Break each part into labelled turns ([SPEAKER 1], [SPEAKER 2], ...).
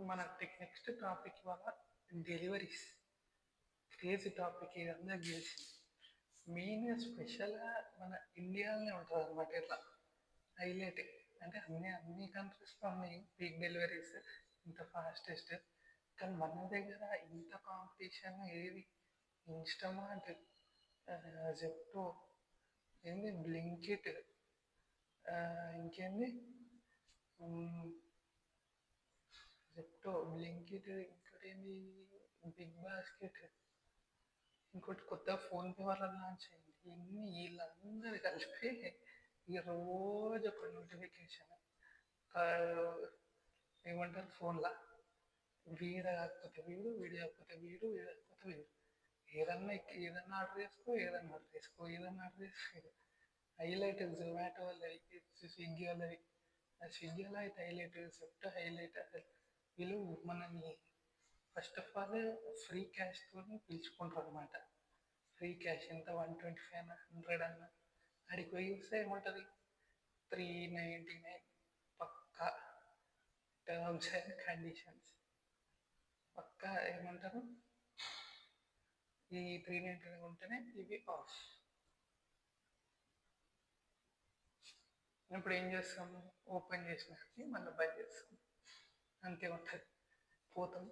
[SPEAKER 1] మన next topic ఇవాళ deliveries. Crazy topic ఇదంతా గెలిచింది. మెయిన్గా స్పెషల్గా మన ఇండియాలోనే ఉంటుంది అనమాట. ఇట్లా హైలైట్ అంటే అన్ని కంట్రీస్లో ఉన్నాయి పీక్ డెలివరీస్ ఇంత ఫాస్టెస్ట్. కానీ మన దగ్గర ఇంత కాంపిటీషన్ ఏది? ఇన్స్టామార్ట్, జెప్టో, ఏంది బ్లింకిట్, ఇంకేంది జెప్టో, బ్లింకిట్, ఇంకోటి ఏంది బిగ్ బాస్కెట్, ఇంకోటి కొత్త ఫోన్పే వల్ల లాంచ్ అయింది. ఇన్ని వీళ్ళందరూ కలిపి ఇక రోజు ఒక నోటిఫికేషన్ ఏమంటారు ఫోన్లో, వీడు కాకపోతే వీడు, వీడు కాకపోతే వీడు, వీడు కాకపోతే వీడు. ఏదన్నా ఆర్డర్ చేసుకో, ఏదన్నా ఆర్డర్ చేసుకో, ఏదన్నా ఆర్డర్ చేసుకో. హైలైట్ జొమాటో వాళ్ళది, స్విగ్గీ వాళ్ళది. స్విగ్గీలో అయితే హైలైట్, జెప్టో హైలైట్. అసలు వీళ్ళు మనల్ని ఫస్ట్ ఆఫ్ ఆల్ ఫ్రీ క్యాష్తో పిలుచుకుంటారు అనమాట. ఫ్రీ క్యాష్ ఎంత 125 అన్న 100 అన్న అడిగి పోయి చూస్తే ఏముంటుంది 399. పక్కా టర్మ్స్ అండ్ కండిషన్స్. పక్కా ఏమంటారు ఈ 399 ఉంటేనే ఇవి ఆఫ్. ఇప్పుడు ఏం చేస్తాము, ఓపెన్ చేసినట్టు మళ్ళీ బై చేస్తాం, అంతే ఉంటుంది. పోతాం,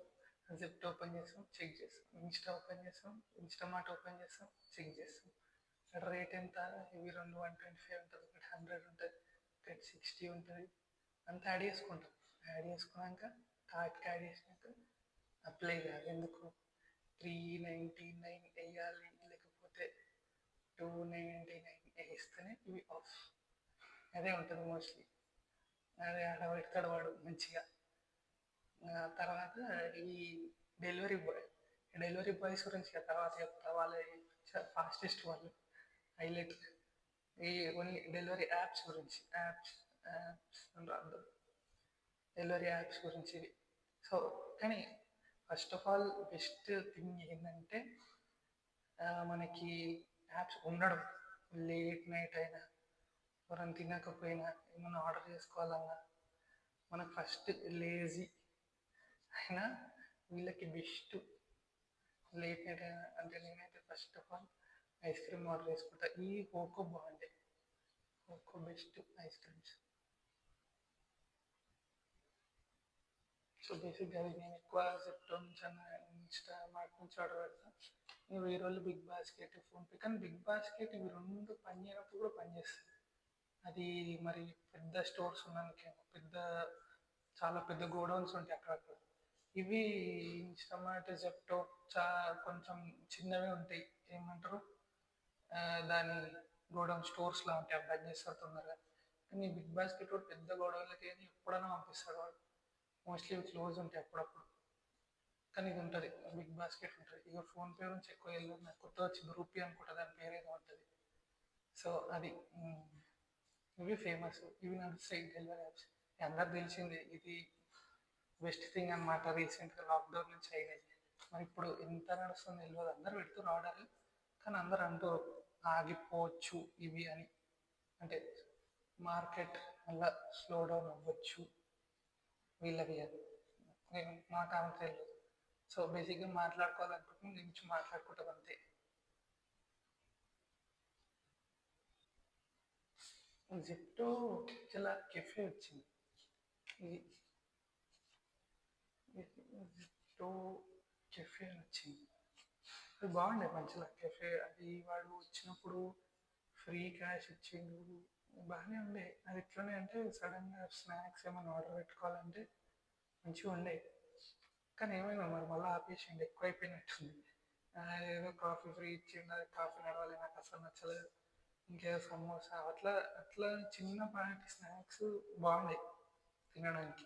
[SPEAKER 1] జెప్టో ఓపెన్ చేస్తాం, చెక్ చేస్తాం, ఇన్స్టా ఓపెన్ చేస్తాం, ఇన్స్టామార్ట్ ఓపెన్ చేస్తాం, చెక్ చేస్తాం. అక్కడ రేట్ ఎంత, ఇవి రెండు 125 ఉంటుంది, ఒకటి 100 ఉంటుంది, ఒకటి 60 ఉంటుంది. అంతా యాడ్ చేసుకుంటాం. యాడ్ చేసుకున్నాక కార్ట్కి యాడ్ చేసినాక అప్లై కాదు. ఎందుకు 399 వేయాలి, లేకపోతే 299 వేస్తేనే ఇవి ఆఫ్. అదే ఉంటుంది మోస్ట్లీ. అదే ఆడ పెడతాడు వాడు మంచిగా. తర్వాత ఈ డెలివరీ బాయ్స్ గురించి తర్వాత చెప్తా. వాళ్ళ ఫాస్టెస్ట్ వాళ్ళు హైలైట్. ఈ ఓన్లీ డెలివరీ యాప్స్ గురించి, యాప్స్ రాదు, డెలివరీ యాప్స్ గురించి ఇవి. సో కానీ first of all best thing ఏంటంటే మనకి యాప్స్ ఉండడం. లేట్ నైట్ అయినా, ఎవరైనా తినకపోయినా, ఏమైనా ఆర్డర్ చేసుకోవాలన్నా, మనకు ఫస్ట్ లేజీ అయినా వీళ్ళకి బెస్ట్. లేట్ నైట్ అయినా అంటే నేనైతే first of all ice cream order చేసుకుంటా. ఈ కోకో బాగుంటాయి, Coco best ice creams. So బేసిక్గా అది నేను ఎక్కువ జెప్టో నుంచి అన్న ఇన్స్టామార్ట్ నుంచి ఆర్డర్ పెడతాను. ఇవి వేరే వాళ్ళు బిగ్ బాస్కెట్, ఫోన్పే. కానీ బిగ్ బాస్కెట్ ఇవి రెండు పని చేయనప్పుడు కూడా పనిచేస్తుంది. అది మరి పెద్ద స్టోర్స్ ఉన్నాకేమో, చాలా పెద్ద గోడౌన్స్ ఉంటాయి అక్కడక్కడ. ఇవి ఇన్స్టామార్ట్, జెప్టో కొంచెం చిన్నవే ఉంటాయి. ఏమంటారు దాని గోడౌన్ స్టోర్స్లో ఉంటాయి, అవి బంద్ చేస్తారు తొందరగా. కానీ బిగ్ బాస్కెట్ కూడా పెద్ద గోడౌన్లకి ఏది ఎప్పుడైనా పంపిస్తాడు వాడు. మోస్ట్లీ క్లోజ్ ఉంటాయి అప్పుడప్పుడు. కానీ ఇది ఉంటుంది, బిగ్ బాస్కెట్ ఉంటుంది. ఇక ఫోన్పే నుంచి ఎక్కువ వెళ్ళదు. నాకు కొత్త వచ్చింది రూపీ అనుకుంటా, దాని పేరు ఏదో ఉంటుంది. సో అది ఇవి ఫేమస్, ఇవి నడుస్తాయి డెలివరీ యాప్స్. అందరికి తెలిసింది ఇది బెస్ట్ థింగ్ అనమాట. రీసెంట్గా లాక్డౌన్ నుంచి అయినాయి. మరి ఇప్పుడు ఎంత నడుస్తుంది తెలియదు. అందరు పెడుతున్నారు ఆర్డర్లు, కానీ అందరు అంటూ ఆగిపోవచ్చు ఇవి అని. అంటే మార్కెట్ అలా స్లో డౌన్ అవ్వచ్చు వీళ్ళవి అని. నాకు అంత తెలియదు. సో బేసిక్గా మాట్లాడుకోవాలనుకుంటున్నాం, దీని నుంచి మాట్లాడుకుంటాం అంతే. జెప్టో ఇలా కెఫే వచ్చింది. ఇది జెప్టో కెఫే వచ్చింది. అది బాగుండే మంచిగా కెఫే. అది వాడు వచ్చినప్పుడు ఫ్రీ క్యాష్ ఇచ్చిండు, బాగానే ఉండే. అది ఎట్లనే అంటే సడన్గా స్నాక్స్ ఏమైనా ఆర్డర్ పెట్టుకోవాలంటే మంచిగా ఉండే. కానీ ఏమైనా మరి మళ్ళీ ఆపేసిండు, ఎక్కువైపోయినట్టుంది. ఏదో కాఫీ ఫ్రీ ఇచ్చిండు, అది కాఫీ నడవాలి, నాకు అసలు నచ్చలేదు. ఇంకేదో సమోసా అట్లా అట్లా చిన్నపాటి స్నాక్స్ బాగున్నాయి తినడానికి.